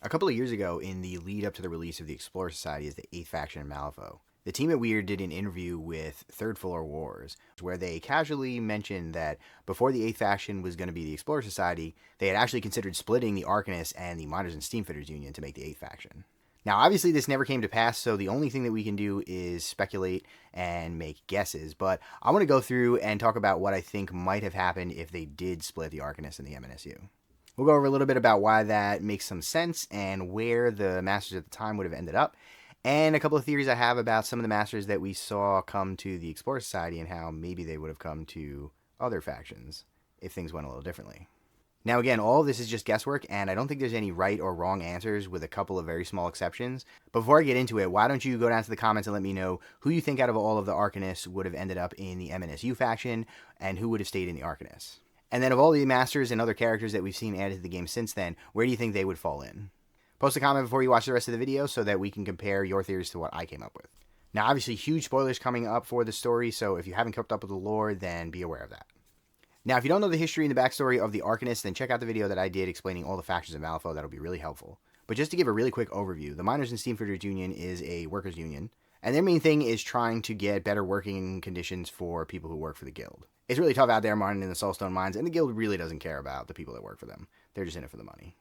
A couple of years ago, in the lead up to the release of the Explorer Society as the 8th faction in Malifaux, the team at Wyrd did an interview with Third Floor Wars, where they casually mentioned that before the 8th faction was going to be the Explorer Society, they had actually considered splitting the Arcanists and the Miners and Steamfitters Union to make the 8th faction. Now, obviously, this never came to pass, so the only thing that we can do is speculate and make guesses, but I want to go through and talk about what I think might have happened if they did split the Arcanists and the M&SU. We'll go over a little bit about why that makes some sense and where the Masters at the time would have ended up, and a couple of theories I have about some of the Masters that we saw come to the Explorer Society and how maybe they would have come to other factions if things went a little differently. Now again, all of this is just guesswork, and I don't think there's any right or wrong answers with a couple of very small exceptions. But before I get into it, why don't you go down to the comments and let me know who you think out of all of the Arcanists would have ended up in the M&SU faction, and who would have stayed in the Arcanists. And then of all the Masters and other characters that we've seen added to the game since then, where do you think they would fall in? Post a comment before you watch the rest of the video so that we can compare your theories to what I came up with. Now obviously huge spoilers coming up for the story, so if you haven't kept up with the lore, then be aware of that. Now if you don't know the history and the backstory of the Arcanists, then check out the video that I did explaining all the factions of Malifaux. That'll be really helpful. But just to give a really quick overview, the Miners and Steamfitters Union is a workers' union, and their main thing is trying to get better working conditions for people who work for the guild. It's really tough out there mining in the Soulstone mines, and the guild really doesn't care about the people that work for them. They're just in it for the money.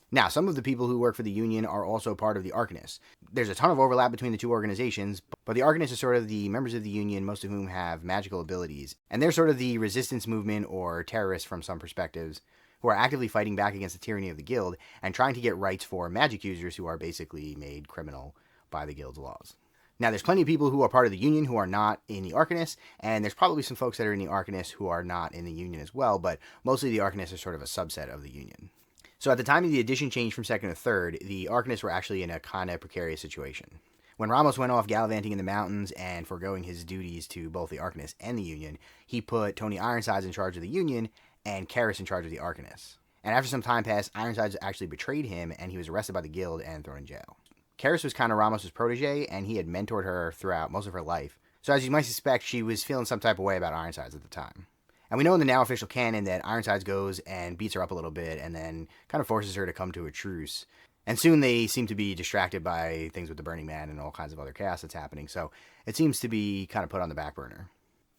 Now, some of the people who work for the Union are also part of the Arcanists. There's a ton of overlap between the two organizations, but the Arcanists are sort of the members of the Union, most of whom have magical abilities, and they're sort of the resistance movement or terrorists from some perspectives, who are actively fighting back against the tyranny of the guild and trying to get rights for magic users who are basically made criminal by the guild's laws. Now, there's plenty of people who are part of the Union who are not in the Arcanists, and there's probably some folks that are in the Arcanists who are not in the Union as well, but mostly the Arcanists are sort of a subset of the Union. So at the time of the edition change from 2nd to 3rd, the Arcanists were actually in a kind of precarious situation. When Ramos went off gallivanting in the mountains and foregoing his duties to both the Arcanists and the Union, he put Tony Ironsides in charge of the Union and Karis in charge of the Arcanists. And after some time passed, Ironsides actually betrayed him, and he was arrested by the guild and thrown in jail. Karis was kind of Ramos' protege, and he had mentored her throughout most of her life. So as you might suspect, she was feeling some type of way about Ironsides at the time. And we know in the now official canon that Ironsides goes and beats her up a little bit and then kind of forces her to come to a truce. And soon they seem to be distracted by things with the Burning Man and all kinds of other chaos that's happening, so it seems to be kind of put on the back burner.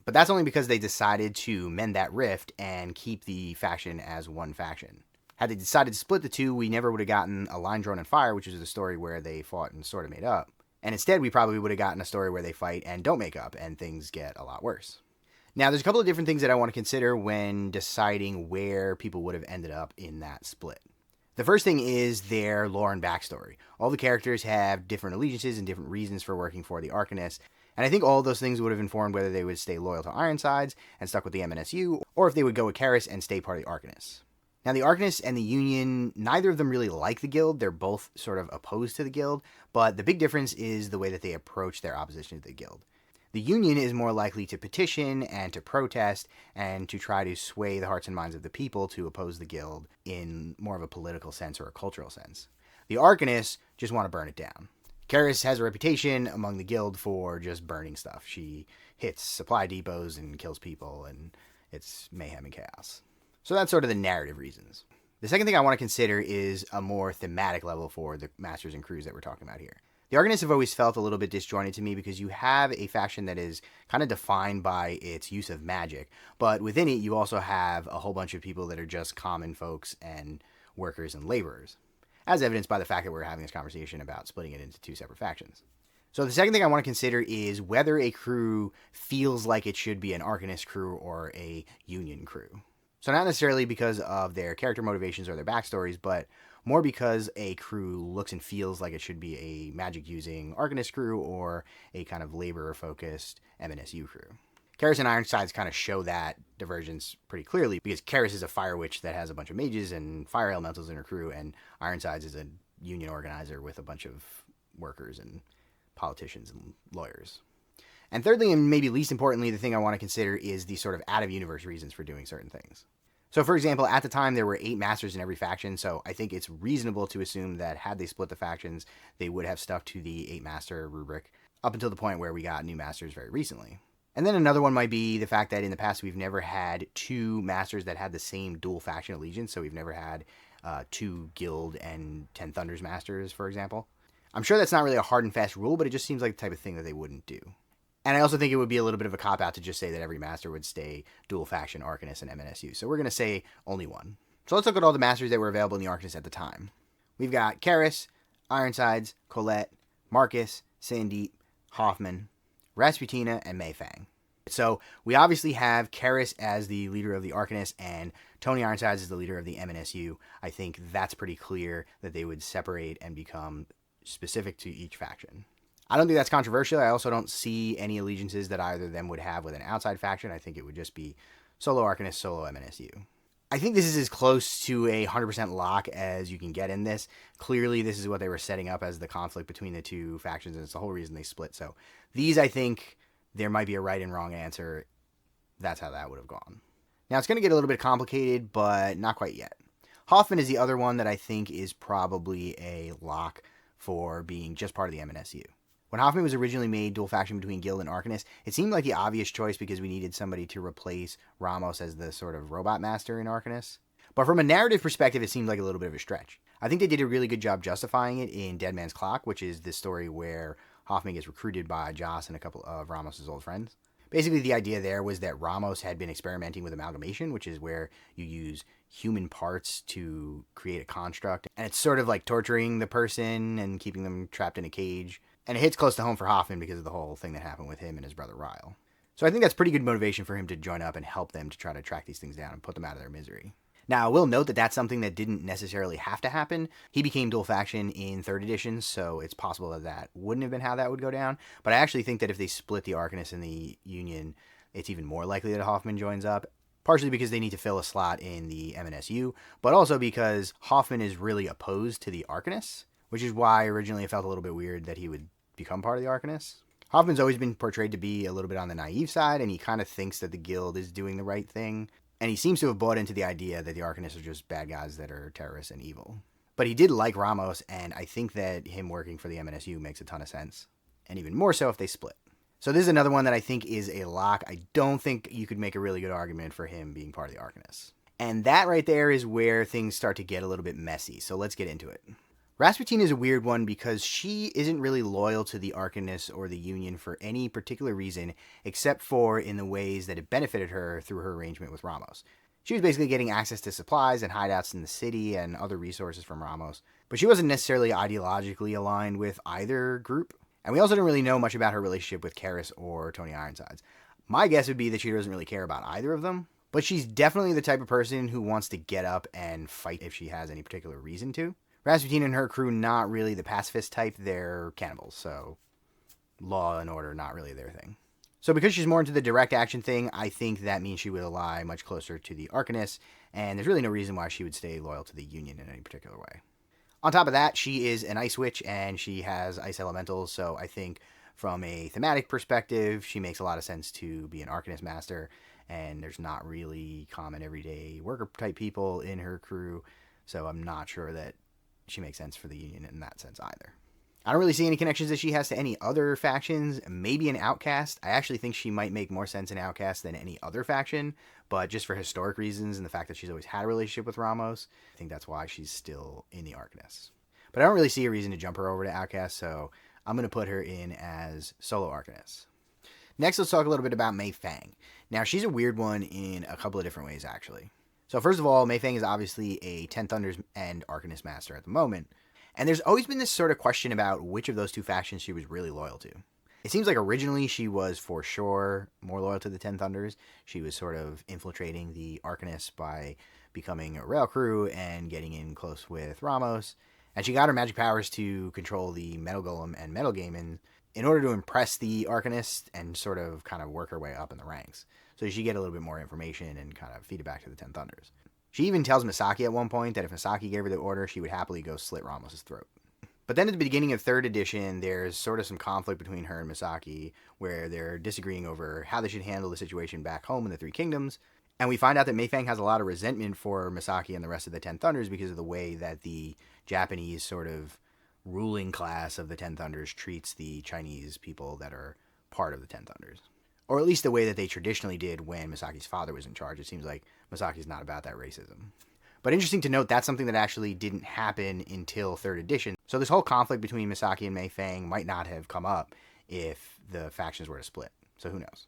But that's only because they decided to mend that rift and keep the faction as one faction. Had they decided to split the two, we never would have gotten a Line Drawn in Fire, which is the story where they fought and sort of made up. And instead, we probably would have gotten a story where they fight and don't make up, and things get a lot worse. Now, there's a couple of different things that I want to consider when deciding where people would have ended up in that split. The first thing is their lore and backstory. All the characters have different allegiances and different reasons for working for the Arcanists, and I think all of those things would have informed whether they would stay loyal to Ironsides and stuck with the M&SU, or if they would go with Karis and stay part of the Arcanists. Now, the Arcanists and the Union, neither of them really like the guild. They're both sort of opposed to the guild, but the big difference is the way that they approach their opposition to the guild. The Union is more likely to petition and to protest and to try to sway the hearts and minds of the people to oppose the guild in more of a political sense or a cultural sense. The Arcanists just want to burn it down. Karis has a reputation among the guild for just burning stuff. She hits supply depots and kills people, and it's mayhem and chaos. So that's sort of the narrative reasons. The second thing I want to consider is a more thematic level for the Masters and crews that we're talking about here. The Arcanists have always felt a little bit disjointed to me because you have a faction that is kind of defined by its use of magic, but within it you also have a whole bunch of people that are just common folks and workers and laborers, as evidenced by the fact that we're having this conversation about splitting it into two separate factions. So the second thing I want to consider is whether a crew feels like it should be an Arcanist crew or a Union crew. So not necessarily because of their character motivations or their backstories, but more because a crew looks and feels like it should be a magic-using Arcanist crew or a kind of laborer-focused M&SU crew. Karis and Ironsides kind of show that divergence pretty clearly because Karis is a fire witch that has a bunch of mages and fire elementals in her crew, and Ironsides is a union organizer with a bunch of workers and politicians and lawyers. And thirdly, and maybe least importantly, the thing I want to consider is the sort of out-of-universe reasons for doing certain things. So, for example, at the time, there were 8 masters in every faction, so I think it's reasonable to assume that had they split the factions, they would have stuck to the 8-master rubric up until the point where we got new masters very recently. And then another one might be the fact that in the past we've never had two masters that had the same dual faction allegiance. So we've never had two guild and Ten Thunders masters, for example. I'm sure that's not really a hard and fast rule, but it just seems like the type of thing that they wouldn't do. And I also think it would be a little bit of a cop-out to just say that every master would stay dual faction Arcanist and M&SU. So we're going to say only one. So let's look at all the masters that were available in the Arcanist at the time. We've got Karis, Ironsides, Colette, Marcus, Sandeep, Hoffman, Rasputina, and Feng. So we obviously have Karis as the leader of the Arcanist and Tony Ironsides as the leader of the M&SU. I think that's pretty clear that they would separate and become specific to each faction. I don't think that's controversial. I also don't see any allegiances that either of them would have with an outside faction. I think it would just be solo Arcanist, solo M&SU. I think this is as close to a 100% lock as you can get in this. Clearly, this is what they were setting up as the conflict between the two factions, and it's the whole reason they split. So these, I think, there might be a right and wrong answer. That's how that would have gone. Now, it's going to get a little bit complicated, but not quite yet. Hoffman is the other one that I think is probably a lock for being just part of the M&SU. When Hoffman was originally made dual faction between Guild and Arcanist, it seemed like the obvious choice because we needed somebody to replace Ramos as the sort of robot master in Arcanist. But from a narrative perspective, it seemed like a little bit of a stretch. I think they did a really good job justifying it in Dead Man's Clock, which is this story where Hoffman gets recruited by Joss and a couple of Ramos' old friends. Basically, the idea there was that Ramos had been experimenting with amalgamation, which is where you use human parts to create a construct. And it's sort of like torturing the person and keeping them trapped in a cage. And it hits close to home for Hoffman because of the whole thing that happened with him and his brother Ryle. So I think that's pretty good motivation for him to join up and help them to try to track these things down and put them out of their misery. Now, I will note that that's something that didn't necessarily have to happen. He became dual faction in 3rd edition, so it's possible that that wouldn't have been how that would go down. But I actually think that if they split the Arcanist and the Union, it's even more likely that Hoffman joins up. Partially because they need to fill a slot in the M&SU, but also because Hoffman is really opposed to the Arcanists, which is why originally it felt a little bit weird that he would become part of the Arcanists. Hoffman's always been portrayed to be a little bit on the naive side, and he kind of thinks that the Guild is doing the right thing. And he seems to have bought into the idea that the Arcanists are just bad guys that are terrorists and evil. But he did like Ramos, and I think that him working for the M&SU makes a ton of sense. And even more so if they split. So this is another one that I think is a lock. I don't think you could make a really good argument for him being part of the Arcanists. And that right there is where things start to get a little bit messy. So let's get into it. Rasputina is a weird one because she isn't really loyal to the Arcanists or the Union for any particular reason, except for in the ways that it benefited her through her arrangement with Ramos. She was basically getting access to supplies and hideouts in the city and other resources from Ramos, but she wasn't necessarily ideologically aligned with either group. And we also don't really know much about her relationship with Karis or Tony Ironsides. My guess would be that she doesn't really care about either of them, but she's definitely the type of person who wants to get up and fight if she has any particular reason to. Rasputina and her crew, not really the pacifist type, they're cannibals, so law and order, not really their thing. So because she's more into the direct action thing, I think that means she will lie much closer to the Arcanists, and there's really no reason why she would stay loyal to the Union in any particular way. On top of that, she is an ice witch, and she has ice elementals, so I think from a thematic perspective, she makes a lot of sense to be an Arcanist master, and there's not really common everyday worker type people in her crew, so I'm not sure that she makes sense for the Union in that sense either. I don't really see any connections that she has to any other factions, maybe an Outcast. I actually think she might make more sense in Outcast than any other faction, but just for historic reasons and the fact that she's always had a relationship with Ramos, I think that's why she's still in the Arcanists. But I don't really see a reason to jump her over to Outcast, so I'm going to put her in as solo Arcanist. Next, let's talk a little bit about Feng. Now, she's a weird one in a couple of different ways, actually. So first of all, Feng is obviously a Ten Thunders and Arcanist master at the moment, and there's always been this sort of question about which of those two factions she was really loyal to. It seems like originally she was for sure more loyal to the Ten Thunders. She was sort of infiltrating the Arcanists by becoming a rail crew and getting in close with Ramos, and she got her magic powers to control the Metal Golem and Metal Gaiman in order to impress the Arcanists and sort of kind of work her way up in the ranks. So she get a little bit more information and kind of feed it back to the Ten Thunders. She even tells Misaki at one point that if Misaki gave her the order, she would happily go slit Ramos' throat. But then at the beginning of 3rd edition, there's sort of some conflict between her and Misaki, where they're disagreeing over how they should handle the situation back home in the Three Kingdoms. And we find out that Feng has a lot of resentment for Misaki and the rest of the Ten Thunders because of the way that the Japanese sort of ruling class of the Ten Thunders treats the Chinese people that are part of the Ten Thunders. Or at least the way that they traditionally did when Misaki's father was in charge. It seems like Misaki's not about that racism. But interesting to note, that's something that actually didn't happen until 3rd edition. So this whole conflict between Misaki and Mei Feng might not have come up if the factions were to split. So who knows?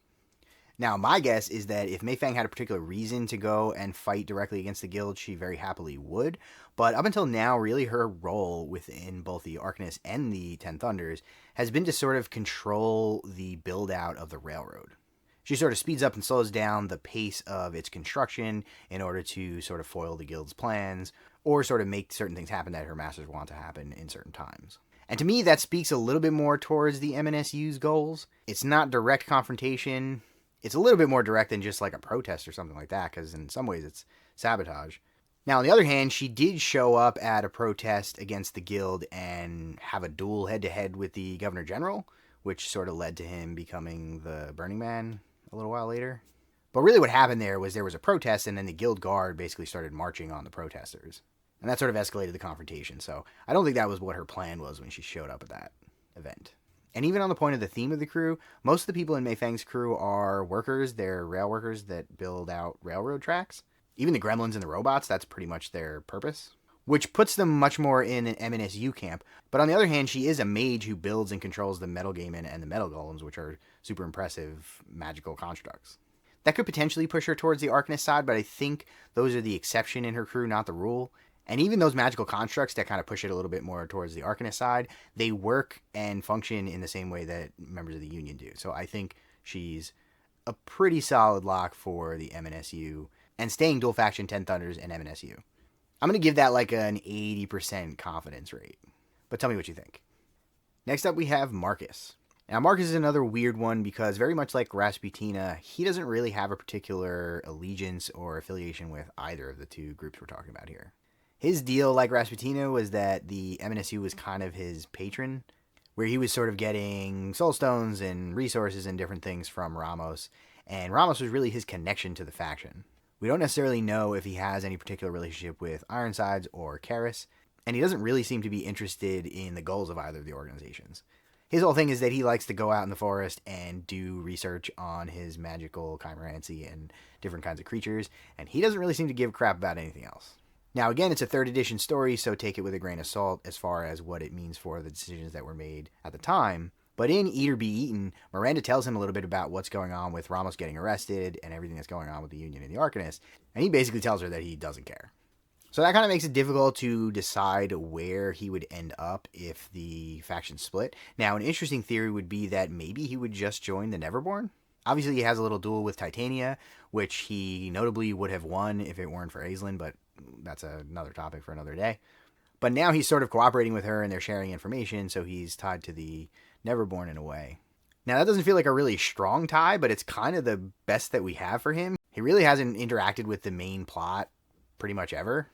Now, my guess is that if Mei Feng had a particular reason to go and fight directly against the guild, she very happily would. But up until now, really her role within both the Arcanists and the Ten Thunders has been to sort of control the build-out of the railroad. She sort of speeds up and slows down the pace of its construction in order to sort of foil the guild's plans, or sort of make certain things happen that her masters want to happen in certain times. And to me, that speaks a little bit more towards the M&SU's goals. It's not direct confrontation. It's a little bit more direct than just like a protest or something like that, because in some ways it's sabotage. Now, on the other hand, she did show up at a protest against the guild and have a duel head-to-head with the Governor General, which sort of led to him becoming the Burning Man a little while later. But really what happened there was a protest, and then the guild guard basically started marching on the protesters. And that sort of escalated the confrontation, so I don't think that was what her plan was when she showed up at that event. And even on the point of the theme of the crew, most of the people in Mei Feng's crew are workers. They're rail workers that build out railroad tracks. Even the gremlins and the robots, that's pretty much their purpose, which puts them much more in an M&SU camp. But on the other hand, she is a mage who builds and controls the metal gamen and the metal golems, which are super impressive magical constructs. That could potentially push her towards the Arcanist side, but I think those are the exception in her crew, not the rule. And even those magical constructs that kind of push it a little bit more towards the Arcanist side, they work and function in the same way that members of the Union do. So I think she's a pretty solid lock for the M&SU and staying dual faction 10 Thunders and M&SU. I'm going to give that like an 80% confidence rate. But tell me what you think. Next up we have Marcus. Now Marcus is another weird one because very much like Rasputina, he doesn't really have a particular allegiance or affiliation with either of the two groups we're talking about here. His deal, like Rasputina, was that the M&SU was kind of his patron, where he was sort of getting soul stones and resources and different things from Ramos, and Ramos was really his connection to the faction. We don't necessarily know if he has any particular relationship with Ironsides or Karis, and he doesn't really seem to be interested in the goals of either of the organizations. His whole thing is that he likes to go out in the forest and do research on his magical chimerancy and different kinds of creatures, and he doesn't really seem to give a crap about anything else. Now, again, it's a 3rd edition story, so take it with a grain of salt as far as what it means for the decisions that were made at the time. But in Eat or Be Eaten, Miranda tells him a little bit about what's going on with Ramos getting arrested and everything that's going on with the Union and the Arcanists, and he basically tells her that he doesn't care. So that kind of makes it difficult to decide where he would end up if the faction split. Now, an interesting theory would be that maybe he would just join the Neverborn. Obviously, he has a little duel with Titania, which he notably would have won if it weren't for Aislinn, but that's another topic for another day. But now he's sort of cooperating with her and they're sharing information, so he's tied to the Neverborn in a way. Now, that doesn't feel like a really strong tie, but it's kind of the best that we have for him. He really hasn't interacted with the main plot pretty much ever,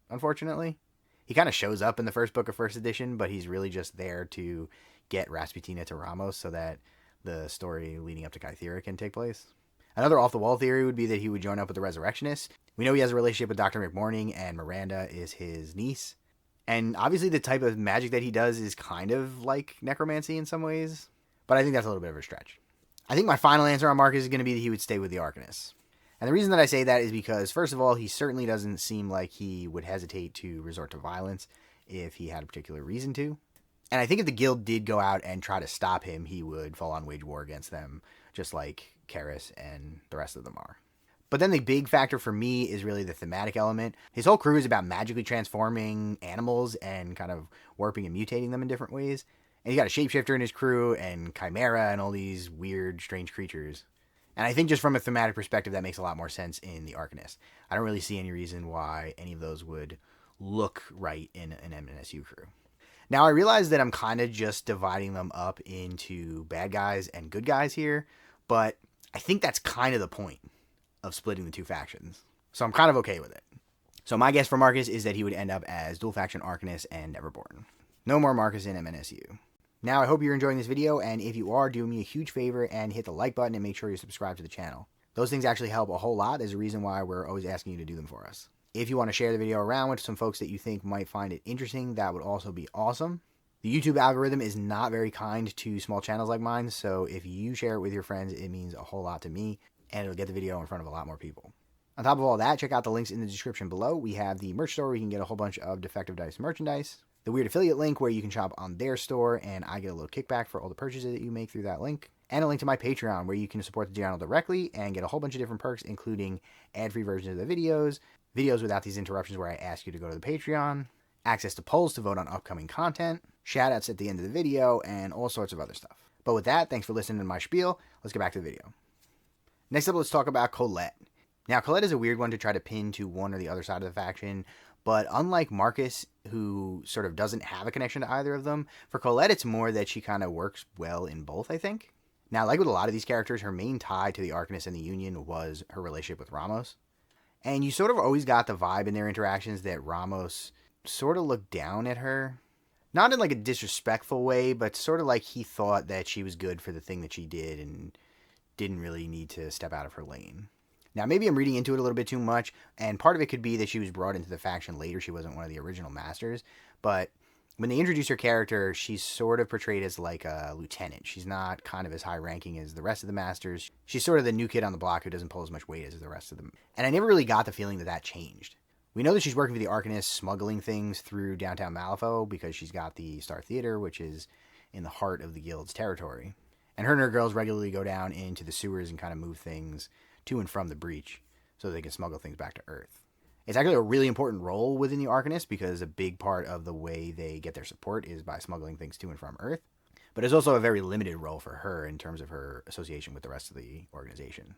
unfortunately. He kind of shows up in the first book of 1st edition, but he's really just there to get Rasputina to Ramos so that the story leading up to Kythera can take place. Another off-the-wall theory would be that he would join up with the Resurrectionists. We know he has a relationship with Dr. McMorning, and Miranda is his niece. And obviously the type of magic that he does is kind of like necromancy in some ways, but I think that's a little bit of a stretch. I think my final answer on Marcus is going to be that he would stay with the Arcanists. And the reason that I say that is because, first of all, he certainly doesn't seem like he would hesitate to resort to violence if he had a particular reason to. And I think if the guild did go out and try to stop him, he would full on wage war against them, just like Karis and the rest of them are. But then the big factor for me is really the thematic element. His whole crew is about magically transforming animals and kind of warping and mutating them in different ways. And he's got a shapeshifter in his crew and chimera and all these weird, strange creatures. And I think just from a thematic perspective, that makes a lot more sense in the Arcanist. I don't really see any reason why any of those would look right in an M&SU crew. Now, I realize that I'm kind of just dividing them up into bad guys and good guys here, but I think that's kind of the point of splitting the two factions. So I'm kind of okay with it. So my guess for Marcus is that he would end up as dual faction Arcanist and Neverborn. No more Marcus in M&SU. Now, I hope you're enjoying this video, and if you are, do me a huge favor and hit the like button and make sure you subscribe to the channel. Those things actually help a whole lot. There's a reason why we're always asking you to do them for us. If you want to share the video around with some folks that you think might find it interesting, that would also be awesome. The YouTube algorithm is not very kind to small channels like mine, so if you share it with your friends, it means a whole lot to me, and it'll get the video in front of a lot more people. On top of all that, check out the links in the description below. We have the merch store where you can get a whole bunch of Defective Dice merchandise, the Wyrd affiliate link where you can shop on their store, and I get a little kickback for all the purchases that you make through that link, and a link to my Patreon where you can support the channel directly and get a whole bunch of different perks, including ad-free versions of the videos without these interruptions where I ask you to go to the Patreon, access to polls to vote on upcoming content, shoutouts at the end of the video, and all sorts of other stuff. But with that, thanks for listening to my spiel. Let's get back to the video. Next up, let's talk about Colette. Now, Colette is a weird one to try to pin to one or the other side of the faction, but unlike Marcus, who sort of doesn't have a connection to either of them, for Colette, it's more that she kind of works well in both, I think. Now, like with a lot of these characters, her main tie to the Arcanists and the Union was her relationship with Ramos. And you sort of always got the vibe in their interactions that Ramos sort of looked down at her. Not in like a disrespectful way, but sort of like he thought that she was good for the thing that she did and didn't really need to step out of her lane. Now, maybe I'm reading into it a little bit too much, and part of it could be that she was brought into the faction later. She wasn't one of the original masters, but when they introduce her character, she's sort of portrayed as like a lieutenant. She's not kind of as high ranking as the rest of the masters. She's sort of the new kid on the block who doesn't pull as much weight as the rest of them. And I never really got the feeling that that changed. We know that she's working for the Arcanists, smuggling things through downtown Malifaux because she's got the Star Theater, which is in the heart of the guild's territory. And her girls regularly go down into the sewers and kind of move things to and from the breach so they can smuggle things back to Earth. It's actually a really important role within the Arcanists because a big part of the way they get their support is by smuggling things to and from Earth. But it's also a very limited role for her in terms of her association with the rest of the organization.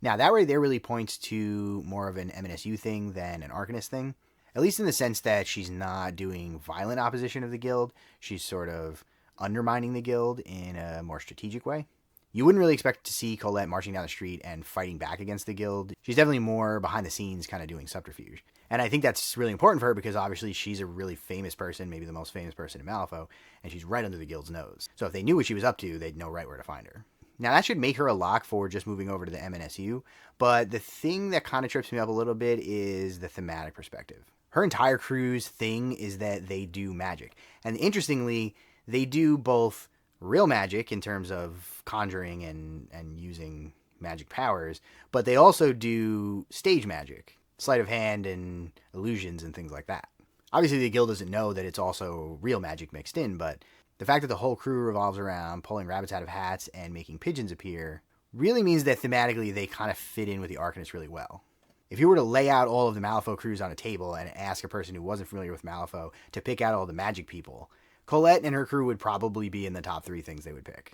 Now, that right there really points to more of an M&SU thing than an Arcanist thing, at least in the sense that she's not doing violent opposition of the guild. She's sort of undermining the guild in a more strategic way. You wouldn't really expect to see Colette marching down the street and fighting back against the guild. She's definitely more behind the scenes kind of doing subterfuge. And I think that's really important for her because obviously she's a really famous person, maybe the most famous person in Malifaux, and she's right under the guild's nose. So if they knew what she was up to, they'd know right where to find her. Now that should make her a lock for just moving over to the M&SU, but the thing that kind of trips me up a little bit is the thematic perspective. Her entire crew's thing is that they do magic. And interestingly, they do both real magic in terms of conjuring and using magic powers, but they also do stage magic, sleight of hand and illusions and things like that. Obviously the guild doesn't know that it's also real magic mixed in, but the fact that the whole crew revolves around pulling rabbits out of hats and making pigeons appear really means that thematically they kind of fit in with the Arcanists really well. If you were to lay out all of the Malifaux crews on a table and ask a person who wasn't familiar with Malifaux to pick out all the magic people, Colette and her crew would probably be in the top 3 things they would pick.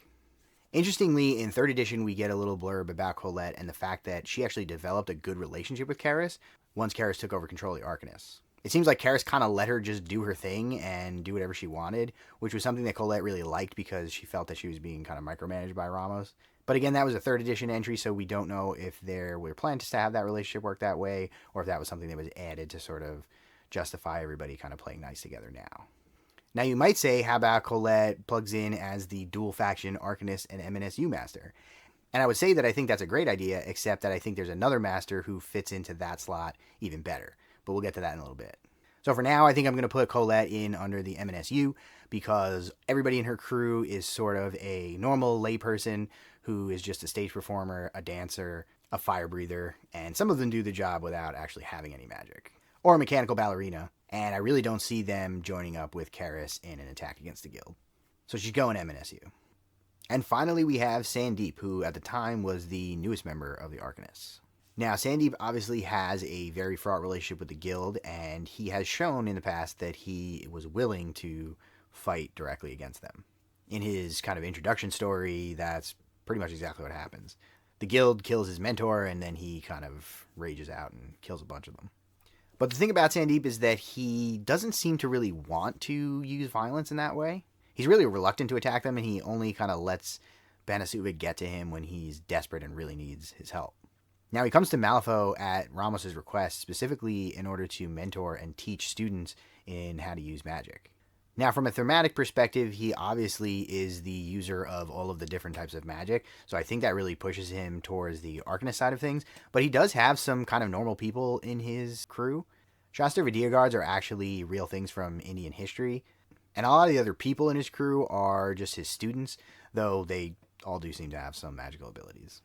Interestingly, in 3rd edition, we get a little blurb about Colette and the fact that she actually developed a good relationship with Karis once Karis took over control of the Arcanists. It seems like Karis kind of let her just do her thing and do whatever she wanted, which was something that Colette really liked because she felt that she was being kind of micromanaged by Ramos. But again, that was a 3rd edition entry, so we don't know if there were plans to have that relationship work that way, or if that was something that was added to sort of justify everybody kind of playing nice together now. Now you might say, how about Colette plugs in as the dual faction Arcanist and M&SU master? And I would say that I think that's a great idea, except that I think there's another master who fits into that slot even better. But we'll get to that in a little bit. So for now, I think I'm going to put Colette in under the M&SU because everybody in her crew is sort of a normal layperson who is just a stage performer, a dancer, a fire breather, and some of them do the job without actually having any magic. Or a mechanical ballerina, and I really don't see them joining up with Karis in an attack against the guild. So she's going M&SU. And finally we have Sandeep, who at the time was the newest member of the Arcanists. Now, Sandeep obviously has a very fraught relationship with the guild, and he has shown in the past that he was willing to fight directly against them. In his kind of introduction story, that's pretty much exactly what happens. The guild kills his mentor, and then he kind of rages out and kills a bunch of them. But the thing about Sandeep is that he doesn't seem to really want to use violence in that way. He's really reluctant to attack them, and he only kind of lets M&SU get to him when he's desperate and really needs his help. Now, he comes to Malifaux at Ramos' request, specifically in order to mentor and teach students in how to use magic. Now, from a thematic perspective, he obviously is the user of all of the different types of magic, so I think that really pushes him towards the Arcanist side of things, but he does have some kind of normal people in his crew. Shastra Vidyagars are actually real things from Indian history. And a lot of the other people in his crew are just his students, though they all do seem to have some magical abilities.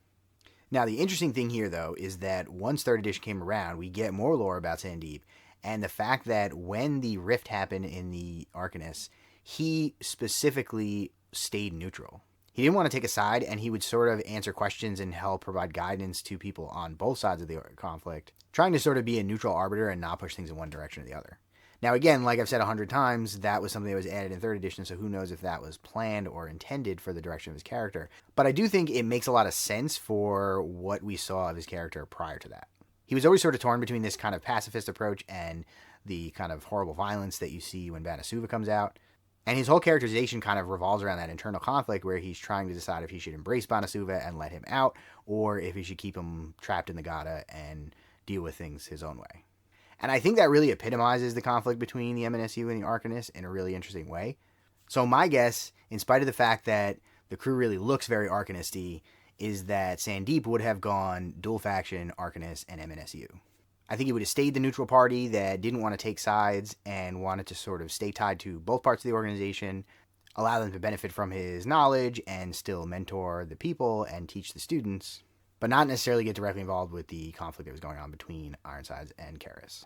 Now, the interesting thing here, though, is that once 3rd edition came around, we get more lore about Sandeep, and the fact that when the rift happened in the Arcanists, he specifically stayed neutral. He didn't want to take a side, and he would sort of answer questions and help provide guidance to people on both sides of the conflict, trying to sort of be a neutral arbiter and not push things in one direction or the other. Now, again, like I've said 100 times, that was something that was added in 3rd edition, so who knows if that was planned or intended for the direction of his character. But I do think it makes a lot of sense for what we saw of his character prior to that. He was always sort of torn between this kind of pacifist approach and the kind of horrible violence that you see when M&SU comes out. And his whole characterization kind of revolves around that internal conflict where he's trying to decide if he should embrace M&SU and let him out, or if he should keep him trapped in the Gata and deal with things his own way. And I think that really epitomizes the conflict between the M&SU and the Arcanists in a really interesting way. So my guess, in spite of the fact that the crew really looks very Arcanist-y, is that Sandeep would have gone dual faction, Arcanist, and M&SU. I think he would have stayed the neutral party that didn't want to take sides and wanted to sort of stay tied to both parts of the organization, allow them to benefit from his knowledge and still mentor the people and teach the students, but not necessarily get directly involved with the conflict that was going on between Ironsides and Karis.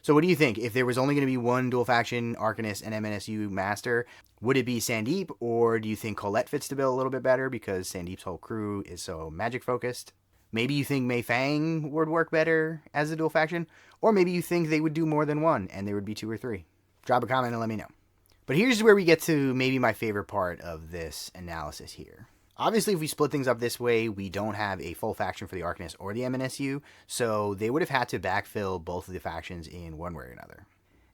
So what do you think? If there was only going to be one dual faction, Arcanist and M&SU master, would it be Sandeep, or do you think Colette fits the bill a little bit better because Sandeep's whole crew is so magic focused? Maybe you think Feng would work better as a dual faction, or maybe you think they would do more than one and there would be 2 or 3. Drop a comment and let me know. But here's where we get to maybe my favorite part of this analysis here. Obviously, if we split things up this way, we don't have a full faction for the Arcanist or the M&SU, so they would have had to backfill both of the factions in one way or another.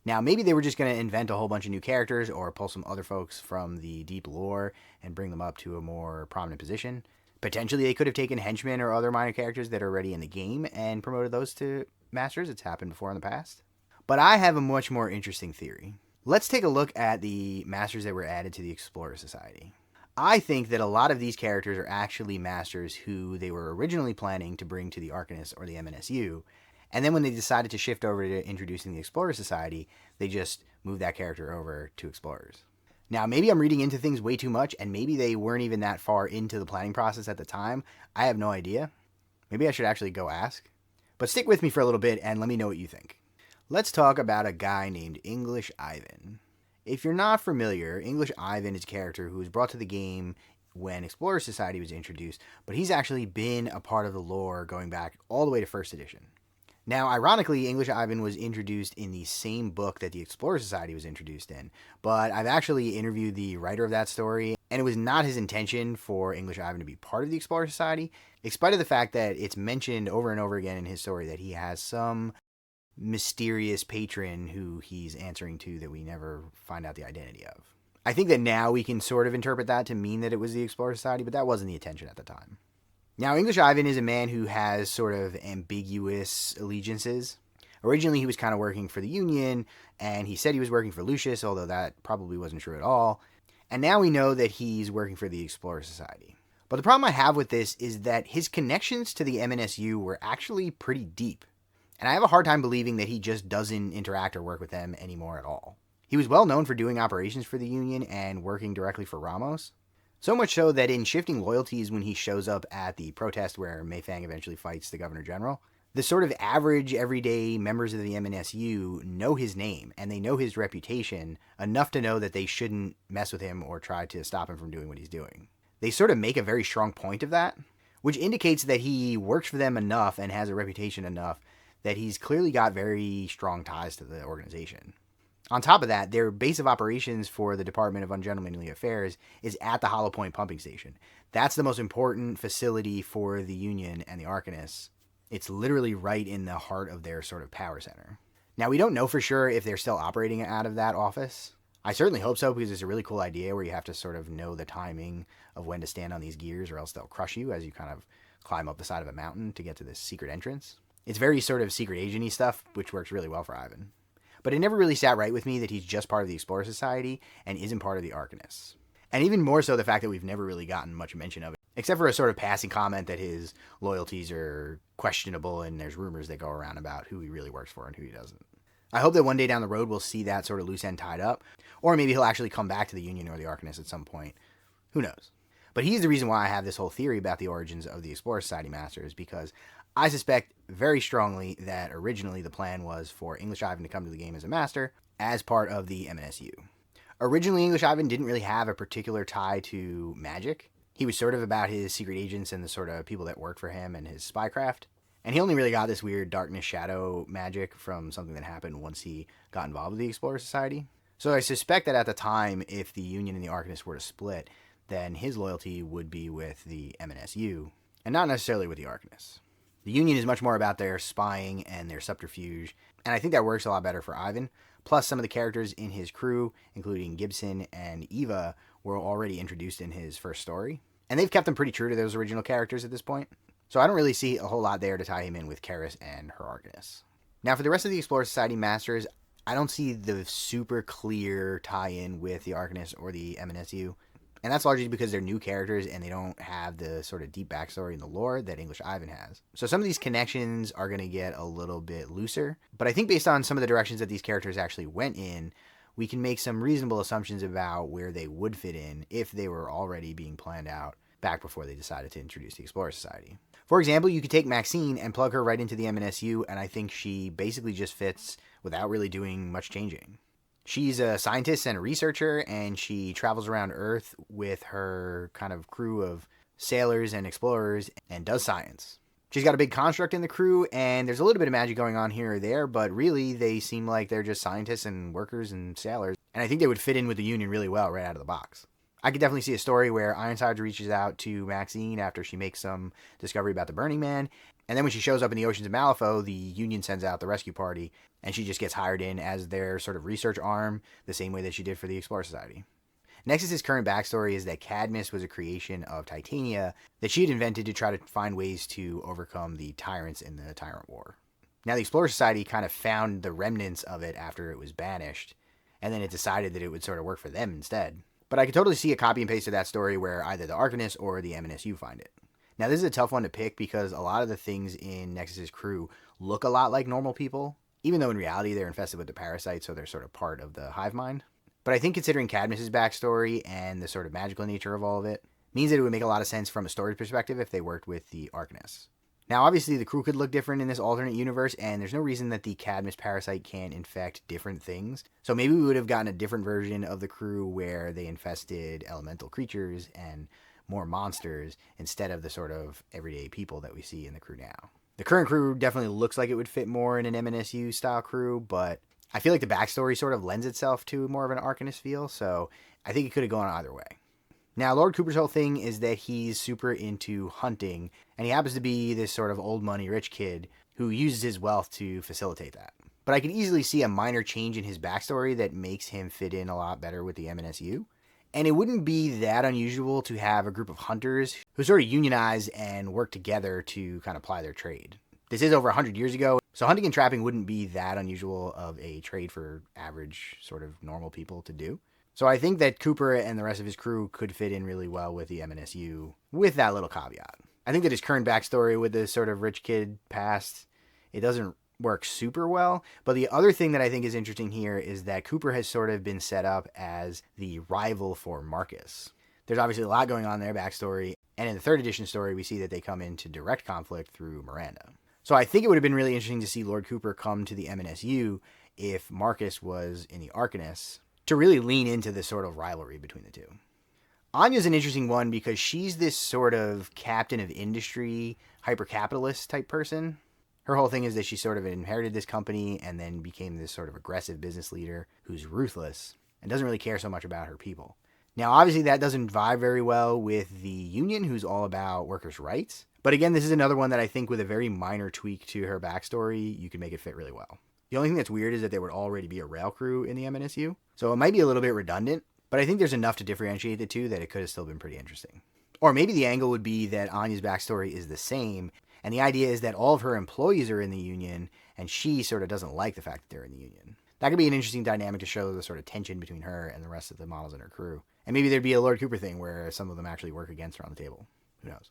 Now, maybe they were just going to invent a whole bunch of new characters or pull some other folks from the deep lore and bring them up to a more prominent position. Potentially, they could have taken henchmen or other minor characters that are already in the game and promoted those to masters. It's happened before in the past. But I have a much more interesting theory. Let's take a look at the masters that were added to the Explorer Society. I think that a lot of these characters are actually masters who they were originally planning to bring to the Arcanists or the M&SU, and then when they decided to shift over to introducing the Explorer Society, they just moved that character over to Explorers. Now, maybe I'm reading into things way too much, and maybe they weren't even that far into the planning process at the time. I have no idea. Maybe I should actually go ask. But stick with me for a little bit and let me know what you think. Let's talk about a guy named English Ivan. If you're not familiar, English Ivan is a character who was brought to the game when Explorer Society was introduced, but he's actually been a part of the lore going back all the way to 1st edition. Now, ironically, English Ivan was introduced in the same book that the Explorer Society was introduced in, but I've actually interviewed the writer of that story, and it was not his intention for English Ivan to be part of the Explorer Society, in spite of the fact that it's mentioned over and over again in his story that he has some mysterious patron who he's answering to that we never find out the identity of. I think that now we can sort of interpret that to mean that it was the Explorer Society, but that wasn't the intention at the time. Now, English Ivan is a man who has sort of ambiguous allegiances. Originally, he was kind of working for the Union, and he said he was working for Lucius, although that probably wasn't true at all. And now we know that he's working for the Explorer Society. But the problem I have with this is that his connections to the M&SU were actually pretty deep. And I have a hard time believing that he just doesn't interact or work with them anymore at all. He was well known for doing operations for the Union and working directly for Ramos. So much so that in shifting loyalties when he shows up at the protest where Feng eventually fights the Governor General, the sort of average, everyday members of the M&SU know his name and they know his reputation enough to know that they shouldn't mess with him or try to stop him from doing what he's doing. They sort of make a very strong point of that, which indicates that he works for them enough and has a reputation enough that he's clearly got very strong ties to the organization. On top of that, their base of operations for the Department of Ungentlemanly Affairs is at the Hollow Point pumping station. That's the most important facility for the Union and the Arcanists. It's literally right in the heart of their sort of power center. Now, we don't know for sure if they're still operating out of that office. I certainly hope so, because it's a really cool idea where you have to sort of know the timing of when to stand on these gears or else they'll crush you as you kind of climb up the side of a mountain to get to this secret entrance. It's very sort of secret agent-y stuff, which works really well for Ivan. But it never really sat right with me that he's just part of the Explorer Society and isn't part of the Arcanists. And even more so the fact that we've never really gotten much mention of it, except for a sort of passing comment that his loyalties are questionable and there's rumors that go around about who he really works for and who he doesn't. I hope that one day down the road we'll see that sort of loose end tied up, or maybe he'll actually come back to the Union or the Arcanists at some point. Who knows? But he's the reason why I have this whole theory about the origins of the Explorer Society Masters, because I suspect very strongly that originally the plan was for English Ivan to come to the game as a master as part of the M&SU. Originally, English Ivan didn't really have a particular tie to magic. He was sort of about his secret agents and the sort of people that worked for him and his spycraft. And he only really got this weird darkness shadow magic from something that happened once he got involved with the Explorer Society. So I suspect that at the time, if the Union and the Arcanists were to split, then his loyalty would be with the M&SU, and not necessarily with the Arcanists. The Union is much more about their spying and their subterfuge, and I think that works a lot better for Ivan. Plus, some of the characters in his crew, including Gibson and Eva, were already introduced in his first story, and they've kept them pretty true to those original characters at this point. So I don't really see a whole lot there to tie him in with Karis and her Arcanists. Now, for the rest of the Explorer Society Masters, I don't see the super clear tie-in with the Arcanists or the M&SU. And that's largely because they're new characters and they don't have the sort of deep backstory in the lore that English Ivan has. So some of these connections are going to get a little bit looser. But I think based on some of the directions that these characters actually went in, we can make some reasonable assumptions about where they would fit in if they were already being planned out back before they decided to introduce the Explorer Society. For example, you could take Maxine and plug her right into the M&SU, and I think she basically just fits without really doing much changing. She's a scientist and a researcher, and she travels around Earth with her kind of crew of sailors and explorers and does science. She's got a big construct in the crew, and there's a little bit of magic going on here or there, but really they seem like they're just scientists and workers and sailors, and I think they would fit in with the Union really well right out of the box. I could definitely see a story where Ironsides reaches out to Maxine after she makes some discovery about the Burning Man, and then when she shows up in the oceans of Malifaux, the Union sends out the rescue party, and she just gets hired in as their sort of research arm, the same way that she did for the Explorer Society. Nexus's current backstory is that Cadmus was a creation of Titania that she had invented to try to find ways to overcome the tyrants in the Tyrant War. Now, the Explorer Society kind of found the remnants of it after it was banished, and then it decided that it would sort of work for them instead. But I could totally see a copy and paste of that story where either the Arcanists or the M&SU find it. Now, this is a tough one to pick because a lot of the things in Nexus's crew look a lot like normal people, even though in reality they're infested with the parasites, so they're sort of part of the hive mind. But I think considering Cadmus's backstory and the sort of magical nature of all of it, means that it would make a lot of sense from a story perspective if they worked with the Arcanists. Now, obviously, the crew could look different in this alternate universe, and there's no reason that the Cadmus parasite can't infect different things. So maybe we would have gotten a different version of the crew where they infested elemental creatures and more monsters instead of the sort of everyday people that we see in the crew now. The current crew definitely looks like it would fit more in an M&SU style crew, but I feel like the backstory sort of lends itself to more of an Arcanist feel, so I think it could have gone either way. Now, Lord Cooper's whole thing is that he's super into hunting, and he happens to be this sort of old money rich kid who uses his wealth to facilitate that. But I could easily see a minor change in his backstory that makes him fit in a lot better with the M&SU. And it wouldn't be that unusual to have a group of hunters who sort of unionize and work together to kind of ply their trade. This is over 100 years ago, so hunting and trapping wouldn't be that unusual of a trade for average sort of normal people to do. So I think that Cooper and the rest of his crew could fit in really well with the M&SU with that little caveat. I think that his current backstory with this sort of rich kid past, it doesn't work super well. But the other thing that I think is interesting here is that Cooper has sort of been set up as the rival for Marcus. There's obviously a lot going on in their backstory, and in the third edition story, we see that they come into direct conflict through Miranda. So I think it would have been really interesting to see Lord Cooper come to the M&SU if Marcus was in the Arcanists, to really lean into this sort of rivalry between the two. Anya's an interesting one because she's this sort of captain of industry, hyper-capitalist type person. Her whole thing is that she sort of inherited this company and then became this sort of aggressive business leader who's ruthless and doesn't really care so much about her people. Now, obviously, that doesn't vibe very well with the Union, who's all about workers' rights. But again, this is another one that I think with a very minor tweak to her backstory, you can make it fit really well. The only thing that's weird is that there would already be a rail crew in the M&SU, so it might be a little bit redundant, but I think there's enough to differentiate the two that it could have still been pretty interesting. Or maybe the angle would be that Anya's backstory is the same, and the idea is that all of her employees are in the Union, and she sort of doesn't like the fact that they're in the Union. That could be an interesting dynamic to show the sort of tension between her and the rest of the models in her crew. And maybe there'd be a Lord Cooper thing where some of them actually work against her on the table. Who knows?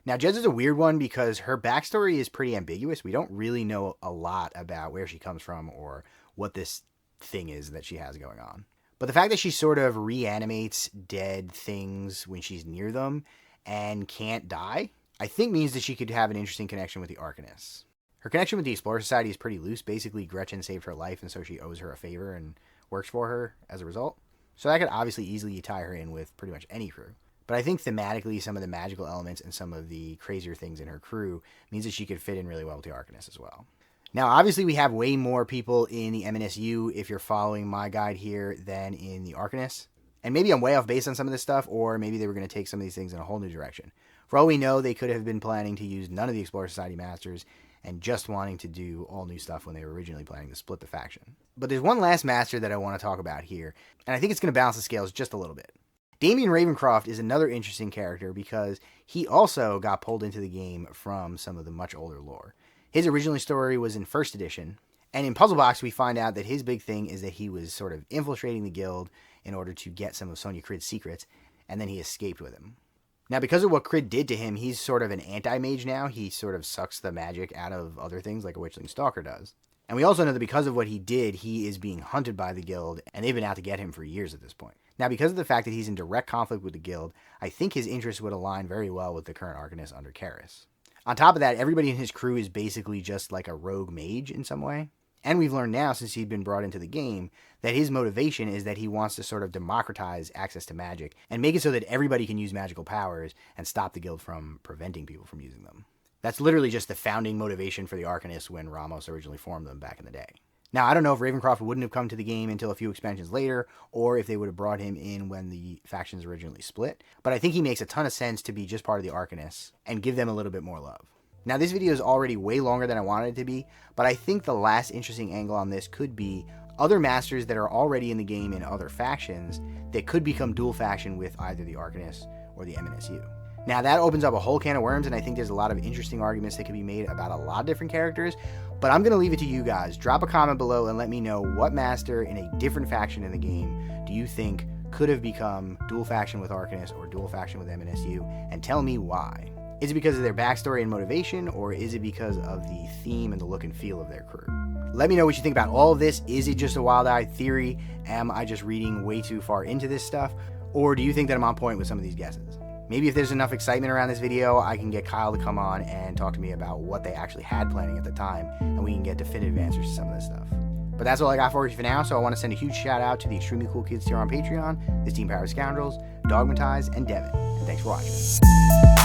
Now, Jez is a weird one because her backstory is pretty ambiguous. We don't really know a lot about where she comes from or what this thing is that she has going on. But the fact that she sort of reanimates dead things when she's near them and can't die, I think means that she could have an interesting connection with the Arcanists. Her connection with the Explorer Society is pretty loose. Basically, Gretchen saved her life, and so she owes her a favor and works for her as a result. So that could obviously easily tie her in with pretty much any crew. But I think thematically, some of the magical elements and some of the crazier things in her crew means that she could fit in really well with the Arcanists as well. Now, obviously, we have way more people in the M&SU, if you're following my guide here, than in the Arcanists. And maybe I'm way off base on some of this stuff, or maybe they were going to take some of these things in a whole new direction. For all we know, they could have been planning to use none of the Explorer Society Masters and just wanting to do all new stuff when they were originally planning to split the faction. But there's one last master that I want to talk about here, and I think it's going to balance the scales just a little bit. Damien Ravencroft is another interesting character because he also got pulled into the game from some of the much older lore. His original story was in 1st edition, and in Puzzle Box we find out that his big thing is that he was sort of infiltrating the guild in order to get some of Sonia Crid's secrets, and then he escaped with him. Now, because of what Crid did to him, he's sort of an anti-mage now. He sort of sucks the magic out of other things like a Witchling Stalker does. And we also know that because of what he did, he is being hunted by the guild, and they've been out to get him for years at this point. Now, because of the fact that he's in direct conflict with the guild, I think his interests would align very well with the current Arcanist under Karis. On top of that, everybody in his crew is basically just like a rogue mage in some way. And we've learned now, since he'd been brought into the game, that his motivation is that he wants to sort of democratize access to magic and make it so that everybody can use magical powers and stop the guild from preventing people from using them. That's literally just the founding motivation for the Arcanists when Ramos originally formed them back in the day. Now, I don't know if Ravencroft wouldn't have come to the game until a few expansions later, or if they would have brought him in when the factions originally split, but I think he makes a ton of sense to be just part of the Arcanists and give them a little bit more love. Now, this video is already way longer than I wanted it to be, but I think the last interesting angle on this could be other masters that are already in the game in other factions that could become dual faction with either the Arcanists or the M&SU. Now, that opens up a whole can of worms, and I think there's a lot of interesting arguments that can be made about a lot of different characters, but I'm going to leave it to you guys. Drop a comment below and let me know what master in a different faction in the game do you think could have become dual faction with Arcanist or dual faction with M&SU, and tell me why. Is it because of their backstory and motivation, or is it because of the theme and the look and feel of their crew? Let me know what you think about all of this. Is it just a wild-eyed theory? Am I just reading way too far into this stuff? Or do you think that I'm on point with some of these guesses? Maybe if there's enough excitement around this video, I can get Kyle to come on and talk to me about what they actually had planning at the time, and we can get definitive answers to some of this stuff. But that's all I got for you for now, so I want to send a huge shout out to the extremely cool kids here on Patreon, the Steam Powered Scoundrels, Dogmatize, and Devin. And thanks for watching.